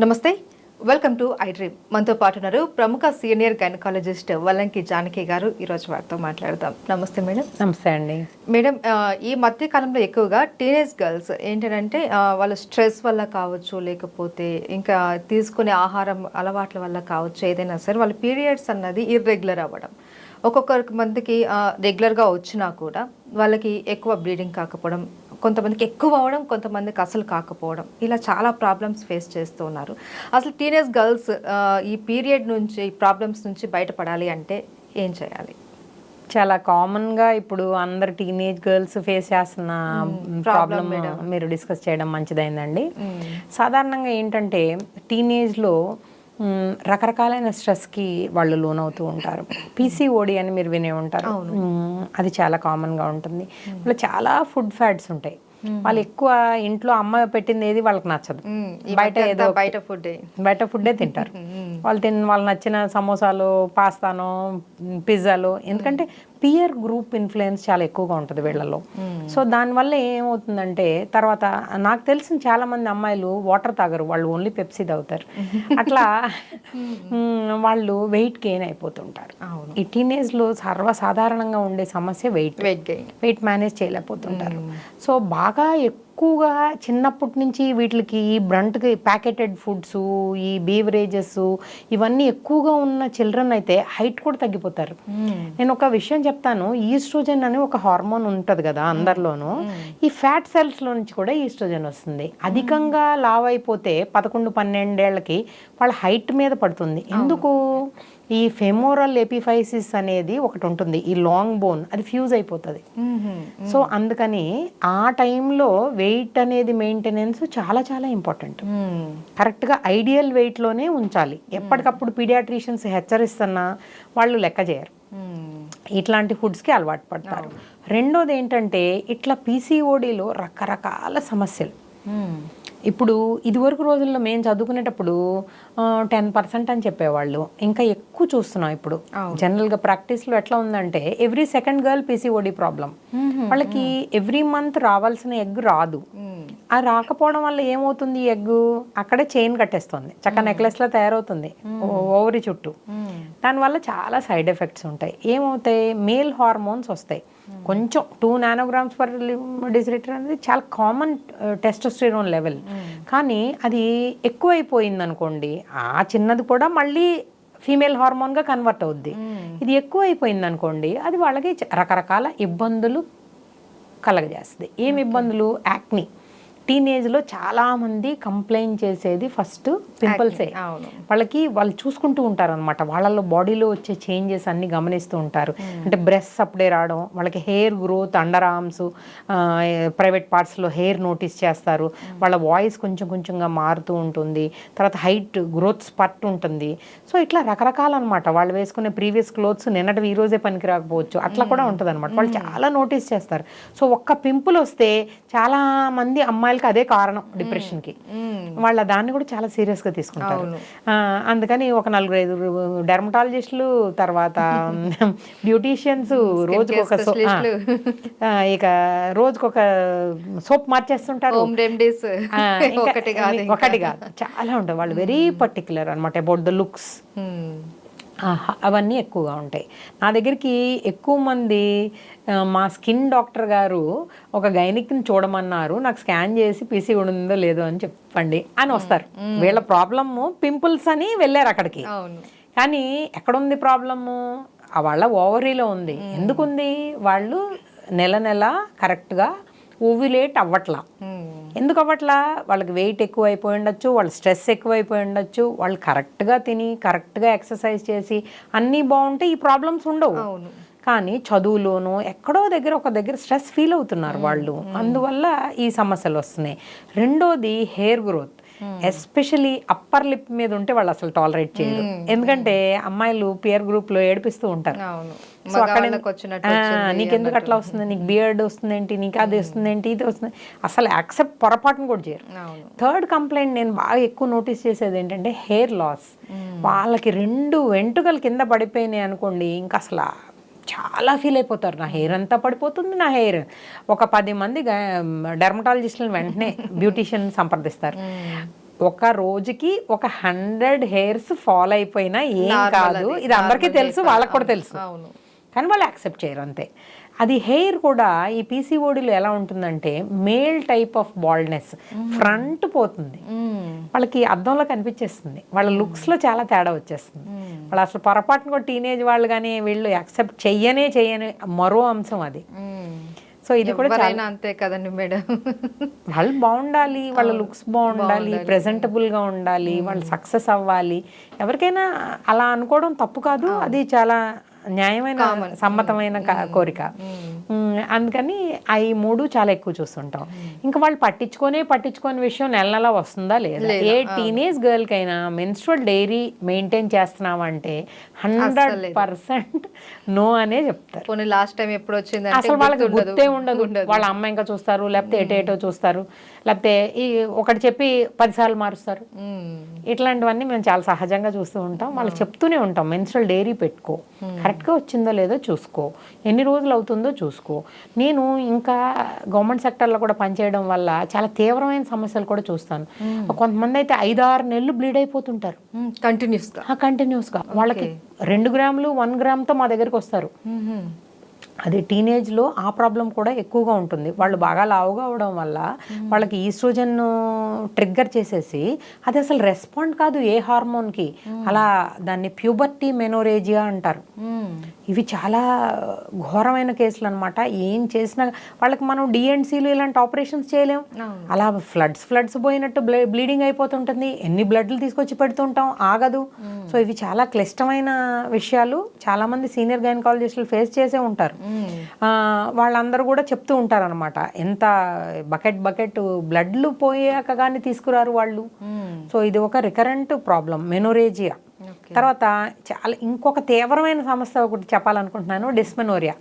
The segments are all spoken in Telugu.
నమస్తే, వెల్కమ్ టు ఐ డ్రీమ్. మనతో పాటు ఉన్నారు ప్రముఖ సీనియర్ గైనకాలజిస్ట్ వల్లంకి జానకి గారు. ఈరోజు వారితో మాట్లాడదాం. నమస్తే మేడం. నమస్తే అండి మేడం. ఈ మధ్య కాలంలో ఎక్కువగా టీనేజ్ గర్ల్స్ ఏంటంటే వాళ్ళ స్ట్రెస్ వల్ల కావచ్చు, లేకపోతే ఇంకా తీసుకునే ఆహారం అలవాట్ల వల్ల కావచ్చు, ఏదైనా సరే వాళ్ళ పీరియడ్స్ అన్నది ఇర్రెగ్యులర్ అవ్వడం. ఒక్కొక్కరికి మందికి రెగ్యులర్గా వచ్చినా కూడా వాళ్ళకి ఎక్కువ బ్లీడింగ్ కాకపోవడం, కొంతమందికి ఎక్కువ అవ్వడం, కొంతమందికి అసలు కాకపోవడం, ఇలా చాలా ప్రాబ్లమ్స్ ఫేస్ చేస్తూ ఉన్నారు. అసలు టీనేజ్ గర్ల్స్ ఈ పీరియడ్ నుంచి, ఈ ప్రాబ్లమ్స్ నుంచి బయటపడాలి అంటే ఏం చేయాలి? చాలా కామన్గా ఇప్పుడు అందరు టీనేజ్ గర్ల్స్ ఫేస్ చేస్తున్న ప్రాబ్లమ్ మీరు డిస్కస్ చేయడం మంచిదైందండి. సాధారణంగా ఏంటంటే టీనేజ్లో రకరకాలైన స్ట్రెస్కి వాళ్ళు లోనవుతూ ఉంటారు. పీసీఓడి అని మీరు వినే ఉంటారు. అది చాలా కామన్గా ఉంటుంది. వాళ్ళు చాలా ఫుడ్ ఫ్యాట్స్ ఉంటాయి. వాళ్ళు ఎక్కువ ఇంట్లో అమ్మ పెట్టింది ఏది వాళ్ళకి నచ్చదు. బయట ఫుడ్డే తింటారు. వాళ్ళు నచ్చిన సమోసాలు, పాస్తానో, పిజ్జాలో, ఎందుకంటే పియర్ గ్రూప్ ఇన్ఫ్లుయెన్స్ చాలా ఎక్కువగా ఉంటుంది వీళ్ళలో. సో దానివల్ల ఏమవుతుందంటే తర్వాత నాకు తెలిసిన చాలా మంది అమ్మాయిలు వాటర్ తాగరు, వాళ్ళు ఓన్లీ పెప్సీ తాగుతారు. అట్లా వాళ్ళు వెయిట్ గెయిన్ అయిపోతుంటారు. ఈ టీనేజ్లో సర్వసాధారణంగా ఉండే సమస్య వెయిట్ మేనేజ్ చేయలేకపోతుంటారు. సో బాగా ఎక్కువగా చిన్నప్పటి నుంచి వీటికి ఈ బ్రంట్కి ప్యాకెటెడ్ ఫుడ్స్, ఈ బీవరేజెస్ ఇవన్నీ ఎక్కువగా ఉన్న చిల్డ్రన్ అయితే హైట్ కూడా తగ్గిపోతారు. నేను ఒక విషయం చెప్తాను. ఈస్ట్రోజన్ అని ఒక హార్మోన్ ఉంటుంది కదా అందరిలోనూ, ఈ ఫ్యాట్ సెల్స్లో నుంచి కూడా ఈస్ట్రోజన్ వస్తుంది. అధికంగా లావ్ అయిపోతే 11-12 ఏళ్ళకి వాళ్ళ హైట్ మీద పడుతుంది. ఎందుకు? ఈ ఫెమోరల్ ఎపిఫైసిస్ అనేది ఒకటి ఉంటుంది, ఈ లాంగ్ బోన్, అది ఫ్యూజ్ అయిపోతుంది. సో అందుకని ఆ టైంలో వెయిట్ అనేది మెయింటెనెన్స్ చాలా చాలా ఇంపార్టెంట్. కరెక్ట్గా ఐడియల్ వెయిట్లోనే ఉంచాలి. ఎప్పటికప్పుడు పీడియాట్రిషియన్స్ హెచ్చరిస్తున్నా వాళ్ళు లెక్క చేయరు, ఇట్లాంటి ఫుడ్స్కి అలవాటు పడతారు. రెండోది ఏంటంటే ఇట్లా పీసీఓడిలో రకరకాల సమస్యలు. ఇప్పుడు ఇదివరకు రోజుల్లో మేము చదువుకునేటప్పుడు 10% అని చెప్పేవాళ్ళు, ఇంకా ఎక్కువ చూస్తున్నాం ఇప్పుడు. జనరల్గా ప్రాక్టీస్లో ఎట్లా ఉందంటే every second girl PCOD problem. వాళ్ళకి ఎవ్రీ మంత్ రావాల్సిన ఎగ్ రాదు. ఆ రాకపోవడం వల్ల ఏమవుతుంది, ఎగ్ అక్కడే చైన్ కట్టేస్తుంది, చక్క నెక్లెస్లా తయారవుతుంది ఓవరి చుట్టూ. దానివల్ల చాలా సైడ్ ఎఫెక్ట్స్ ఉంటాయి. ఏమవుతాయి, మేల్ హార్మోన్స్ వస్తాయి. కొంచెం 2 నానోగ్రామ్స్/డెసిలిటర్ అనేది చాలా కామన్ టెస్టోస్టెరాన్ లెవెల్. కానీ అది ఎక్కువైపోయింది అనుకోండి, ఆ చిన్నది కూడా మళ్ళీ ఫీమేల్ హార్మోన్గా కన్వర్ట్ అవుద్ది. ఇది ఎక్కువ అయిపోయింది అనుకోండి, అది వాళ్ళకి రకరకాల ఇబ్బందులు కలగజేస్తుంది. ఏమి ఇబ్బందులు? యాక్ని. టీనేజ్లో చాలామంది కంప్లైంట్ చేసేది ఫస్ట్ పింపుల్సే. వాళ్ళు చూసుకుంటూ ఉంటారు అనమాట, వాళ్ళలో బాడీలో వచ్చే చేంజెస్ అన్ని గమనిస్తూ ఉంటారు. అంటే బ్రెస్ట్స్ అప్పుడే రావడం, వాళ్ళకి hair growth, underarms, private పార్ట్స్లో హెయిర్ నోటీస్ చేస్తారు. వాళ్ళ వాయిస్ కొంచెం కొంచెంగా మారుతూ ఉంటుంది. తర్వాత హైట్ గ్రోత్ స్పట్ ఉంటుంది. సో ఇట్లా రకరకాల అనమాట. వాళ్ళు వేసుకునే ప్రీవియస్ క్లోత్స్ నిన్నటి ఈ రోజే పనికి రాకపోవచ్చు, అట్లా కూడా ఉంటుంది అనమాట. వాళ్ళు చాలా నోటీస్ చేస్తారు. సో ఒక్క పింపుల్ వస్తే చాలా మంది అమ్మాయిలు అదే కారణం డిప్రెషన్కి. వాళ్ళ దాన్ని కూడా చాలా సీరియస్గా తీసుకుంటారు. అందుకని ఒక 4-5 డెర్మటాలజిస్టులు, తర్వాత బ్యూటీషియన్స్, రోజుకొక సోప్ మార్చేస్తుంటారు. ఒకటి కాదు, చాలా ఉంటాయి. వాళ్ళు వెరీ పర్టిక్యులర్ అనమాట అబౌట్ ద లుక్స్. అవన్నీ ఎక్కువగా ఉంటాయి. నా దగ్గరికి ఎక్కువ మంది మా స్కిన్ డాక్టర్ గారు ఒక గైనిక్ని చూడమన్నారు, నాకు స్కాన్ చేసి పీసీఓడి ఉందో లేదో అని చెప్పండి అని వస్తారు. వీళ్ళ ప్రాబ్లము పింపుల్స్ అని వెళ్ళారు అక్కడికి. కానీ ఎక్కడుంది ప్రాబ్లము? వాళ్ళ ఓవరీలో ఉంది. ఎందుకుంది? వాళ్ళు నెల కరెక్ట్గా ఓవ్యులేట్ అవ్వట్లా. ఎందుకు అవ్వట్లా? వాళ్ళకి వెయిట్ ఎక్కువ అయిపోయి ఉండొచ్చు, వాళ్ళ స్ట్రెస్ ఎక్కువైపోయి ఉండొచ్చు. వాళ్ళు కరెక్ట్గా తిని, కరెక్ట్గా ఎక్సర్సైజ్ చేసి అన్నీ బాగుంటే ఈ ప్రాబ్లమ్స్ ఉండవు. కానీ చదువులోనూ ఎక్కడో ఒక దగ్గర స్ట్రెస్ ఫీల్ అవుతున్నారు వాళ్ళు, అందువల్ల ఈ సమస్యలు వస్తున్నాయి. రెండోది hair growth. Especially upper lip మీద ఉంటే వాళ్ళు అసలు టాలరేట్ చేయరు. ఎందుకంటే అమ్మాయిలు పియర్ గ్రూప్లో ఏడిపిస్తూ ఉంటారు. సో అక్కడ నీకెందుకు అట్లా వస్తుంది, నీకు బియర్డ్ వస్తుందేంటి, నీకు అది వస్తుందేంటి, ఇది వస్తుంది, అసలు యాక్సెప్ట్ పొరపాటును కూడా చేయరు. థర్డ్ కంప్లైంట్ నేను బాగా ఎక్కువ నోటీస్ చేసేది ఏంటంటే హెయిర్ లాస్. వాళ్ళకి 2 వెంట్రుకలు కింద పడిపోయినాయి అనుకోండి, ఇంకా అసలు చాలా ఫీల్ అయిపోతారు, నా హెయిర్ అంతా పడిపోతుంది, నా హెయిర్. ఒక 10 మంది డెర్మటాలజిస్టులను వెంటనే బ్యూటీషియన్ సంప్రదిస్తారు. ఒక రోజుకి ఒక 100 హెయిర్స్ ఫాల్ అయిపోయినా ఏం కాదు, ఇది అందరికీ తెలుసు, వాళ్ళకి కూడా తెలుసు, కానీ వాళ్ళు యాక్సెప్ట్ చేయరు అంతే. అది హెయిర్ కూడా ఈ పీసీఓడిలో ఎలా ఉంటుందంటే male type of baldness, front పోతుంది, వాళ్ళకి అద్దంలో కనిపించేస్తుంది, వాళ్ళ లుక్స్లో చాలా తేడా వచ్చేస్తుంది. వాళ్ళు అసలు పొరపాటున కూడా టీనేజ్ వాళ్ళు కానీ వీళ్ళు యాక్సెప్ట్ చెయ్యనే మరో అంశం అది. సో ఇది కూడా అంతే కదండి మేడం, వాళ్ళు బాగుండాలి, వాళ్ళ లుక్స్ బాగుండాలి, ప్రెజెంటబుల్గా ఉండాలి, వాళ్ళు సక్సెస్ అవ్వాలి. ఎవరికైనా అలా అనుకోవడం తప్పు కాదు, అది చాలా న్యాయమైన సమ్మతమైన కోరిక. అందుకని ఈ 3 చాలా ఎక్కువ చూస్తుంటాం. ఇంకా వాళ్ళు పట్టించుకొని విషయం నెల వస్తుందా లేదా. ఏ టీనేజ్ గర్ల్కి అయినా మెన్స్ట్రువల్ డైరీ మెయింటైన్ చేస్తున్నామంటే 100% నో అనే చెప్తారు. లాస్ట్ టైం ఎప్పుడు వచ్చింది అసలు వాళ్ళకి గుర్తే ఉండదు. వాళ్ళ అమ్మ ఇంకా చూస్తారు, లేకపోతే ఏటో చూస్తారు, లేకపోతే ఒకటి చెప్పి 10 సార్లు మారుస్తారు. ఇట్లాంటివన్నీ మేము చాలా సహజంగా చూస్తూ ఉంటాం. వాళ్ళకి చెప్తూనే ఉంటాం, మెన్స్ట్రువల్ డైరీ పెట్టుకో, కరెక్ట్గా వచ్చిందో లేదో చూసుకో, ఎన్ని రోజులు అవుతుందో చూసుకో. నేను ఇంకా గవర్నమెంట్ సెక్టర్లో కూడా పనిచేయడం వల్ల చాలా తీవ్రమైన సమస్యలు కూడా చూస్తాను. కొంతమంది అయితే 5-6 నెలలు బ్లీడ్ అయిపోతుంటారు కంటిన్యూస్గా. వాళ్ళకి 2 గ్రాములు 1 గ్రామ్తో మా దగ్గరికి వస్తారు. అది టీనేజ్లో ఆ ప్రాబ్లం కూడా ఎక్కువగా ఉంటుంది. వాళ్ళు బాగా లావుగా అవడం వల్ల వాళ్ళకి ఈస్ట్రోజన్ ట్రిగ్గర్ చేసేసి అది అసలు రెస్పాండ్ కాదు ఏ హార్మోన్కి, అలా దాన్ని ప్యూబర్టీ మెనోరేజియా అంటారు. ఇవి చాలా ఘోరమైన కేసులు అనమాట. ఏం చేసినా వాళ్ళకి మనం డిఎన్సీలు ఇలాంటి ఆపరేషన్స్ చేయలేం. అలా ఫ్లడ్స్ పోయినట్టు బ్లీడింగ్ అయిపోతుంటుంది, ఎన్ని బ్లడ్లు తీసుకొచ్చి పెడుతుంటాం, ఆగదు. సో ఇవి చాలా క్లిష్టమైన విషయాలు. చాలామంది సీనియర్ గైనకాలజిస్టులు ఫేస్ చేసే ఉంటారు. వాళ్ళందరూ కూడా చెప్తూ ఉంటారనమాట, ఎంత బకెట్ బ్లడ్లు పోయాక కానీ తీసుకురారు వాళ్ళు. సో ఇది ఒక రికరెంట్ ప్రాబ్లం మెనోరేజియా. తర్వాత చాలా ఇంకొక తీవ్రమైన సమస్య ఒకటి చెప్పాలనుకుంటున్నాను, డిస్మెనోరియా.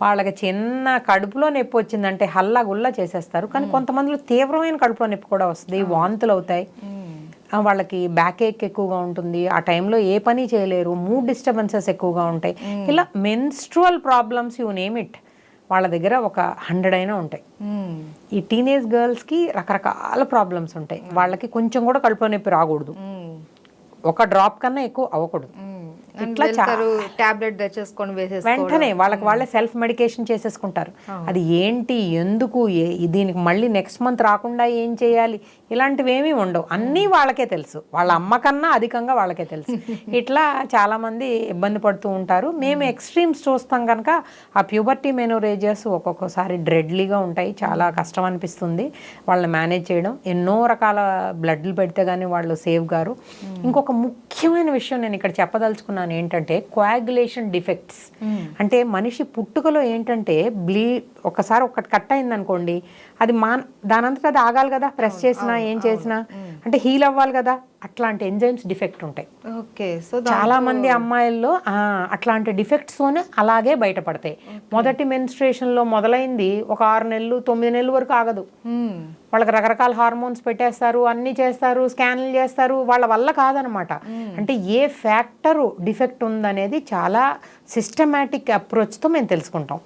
వాళ్ళకి చిన్న కడుపులో నొప్పి వచ్చిందంటే హల్లా గుల్లా చేసేస్తారు, కానీ కొంతమందిలో తీవ్రమైన కడుపులో నొప్పి కూడా వస్తుంది, వాంతులు అవుతాయి, వాళ్ళకి బ్యాక్ ఏక్ ఎక్కువగా ఉంటుంది, ఆ టైంలో ఏ పని చేయలేరు, మూడ్ డిస్టర్బెన్సెస్ ఎక్కువగా ఉంటాయి. ఇలా menstrual problems you name it వాళ్ళ దగ్గర ఒక 100 అయినా ఉంటాయి. ఈ టీనేజ్ గర్ల్స్కి రకరకాల ప్రాబ్లమ్స్ ఉంటాయి. వాళ్ళకి కొంచెం కూడా కడుపులో నొప్పి రాకూడదు, ఒక డ్రాప్ కన్నా ఎక్కువ అవ్వకూడదు. ఇట్లా టాబ్లెట్ తెచ్చేసుకొని వెంటనే వాళ్ళే సెల్ఫ్ మెడికేషన్ చేసేసుకుంటారు. అది ఏంటి, ఎందుకు, దీనికి మళ్ళీ నెక్స్ట్ మంత్ రాకుండా ఏం చేయాలి, ఇలాంటివి ఏమీ ఉండవు. అన్నీ వాళ్ళకే తెలుసు, వాళ్ళ అమ్మ కన్నా అధికంగా వాళ్ళకే తెలుసు. ఇట్లా చాలామంది ఇబ్బంది పడుతూ ఉంటారు. మేము ఎక్స్ట్రీమ్స్ చూస్తాం కనుక ఆ ప్యూబర్టీ మెనోరేజియస్ ఒక్కొక్కసారి డ్రెడ్లీగా ఉంటాయి, చాలా కష్టం అనిపిస్తుంది వాళ్ళని మేనేజ్ చేయడం. ఎన్నో రకాల బ్లడ్లు పెడితే కానీ వాళ్ళు సేవ్ గారు. ఇంకొక ముఖ్యమైన విషయం నేను ఇక్కడ చెప్పదలుచుకున్నాను ఏంటంటే కోయాగులేషన్ డిఫెక్ట్స్. అంటే మనిషి పుట్టుకలో ఏంటంటే ఒకసారి ఒకటి కట్ అయింది అనుకోండి, అది దానంతటా అది ఆగాలి కదా, ప్రెస్ చేసినా ఏం చేసినా, అంటే హీల్ అవ్వాలి కదా, అట్లాంటి ఎంజైమ్స్ డిఫెక్ట్ ఉంటాయి. సో చాలా మంది అమ్మాయిల్లో అట్లాంటి డిఫెక్ట్స్తోనే అలాగే బయటపడతాయి. మొదటి మెన్స్ట్రుయేషన్లో మొదలైంది ఒక 6 నెలలు 9 నెలల వరకు ఆగదు. వాళ్ళకి రకరకాల హార్మోన్స్ పెట్టేస్తారు, అన్నీ చేస్తారు, స్కాన్లు చేస్తారు, వాళ్ళ వల్ల కాదనమాట. అంటే ఏ ఫ్యాక్టరు డిఫెక్ట్ ఉందనేది చాలా సిస్టమాటిక్ అప్రోచ్తో మేము తెలుసుకుంటాం.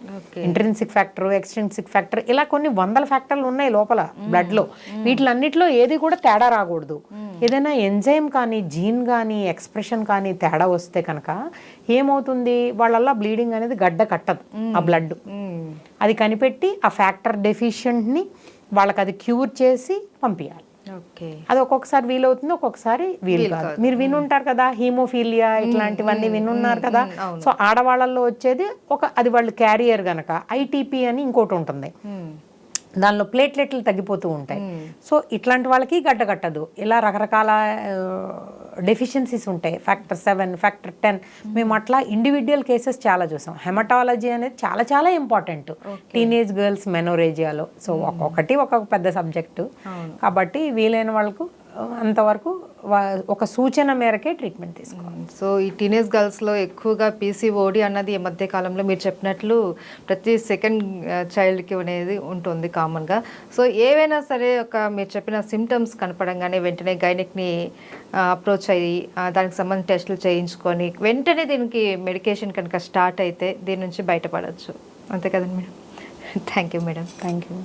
ఇంట్రిన్సిక్ ఫ్యాక్టర్, ఎక్స్ట్రిన్సిక్ ఫ్యాక్టర్, ఇలా కొన్ని 100 ఫ్యాక్టర్లు ఉన్నాయి లోపల బ్లడ్లో. వీటిలన్నిటిలో ఏది కూడా తేడా రాకూడదు. ఏదైనా ఎంజైమ్ కానీ, జీన్ కానీ, ఎక్స్ప్రెషన్ కానీ తేడా వస్తే కనుక ఏమవుతుంది, వాళ్ళల్లో బ్లీడింగ్ అనేది గడ్డ కట్టదు. ఆ బ్లడ్ అది కనిపెట్టి ఆ ఫ్యాక్టర్ డెఫిషియెంట్ని వాళ్ళకి అది క్యూర్ చేసి పంపించాలి. అది ఒక్కొక్కసారి వీలవుతుంది, ఒక్కొక్కసారి వీలు కాదు. మీరు వినుంటారు కదా హీమోఫీలియా, ఇట్లాంటివన్నీ వినున్నారు కదా. సో ఆడవాళ్ళల్లో వచ్చేది అది వాళ్ళు క్యారియర్ గనక ఐటీపీ అని ఇంకోటి ఉంటుంది, దానిలో ప్లేట్లెట్లు తగ్గిపోతూ ఉంటాయి. సో ఇట్లాంటి వాళ్ళకి గడ్డ కట్టదు. ఇలా రకరకాల డెఫిషియన్సీస్ ఉంటాయి, ఫ్యాక్టర్ 7, ఫ్యాక్టర్ 10. మేము అట్లా ఇండివిజువల్ కేసెస్ చాలా చూసాం. హెమటాలజీ అనేది చాలా చాలా ఇంపార్టెంట్ టీనేజ్ గర్ల్స్ మెనోరేజియాలో. సో ఒక్కొక్కటి ఒక్కొక్క పెద్ద సబ్జెక్టు కాబట్టి వీలైన వాళ్ళకు అంతవరకు ఒక సూచన మేరకే ట్రీట్మెంట్ తీసుకోవాలి. సో ఈ టీనేజ్ గర్ల్స్లో ఎక్కువగా పీసీఓడి అన్నది ఈ మధ్య కాలంలో మీరు చెప్పినట్లు ప్రతి సెకండ్ చైల్డ్కి అనేది ఉంటుంది కామన్గా. సో ఏవైనా సరే మీరు చెప్పిన సిమ్టమ్స్ కనపడంగానే వెంటనే గైనిక్ని అప్రోచ్ అయ్యి దానికి సంబంధించిన టెస్టులు చేయించుకొని వెంటనే దీనికి మెడికేషన్ కనుక స్టార్ట్ అయితే దీని నుంచి బయటపడవచ్చు. అంతే కదండి madam. Thank you madam. Thank you.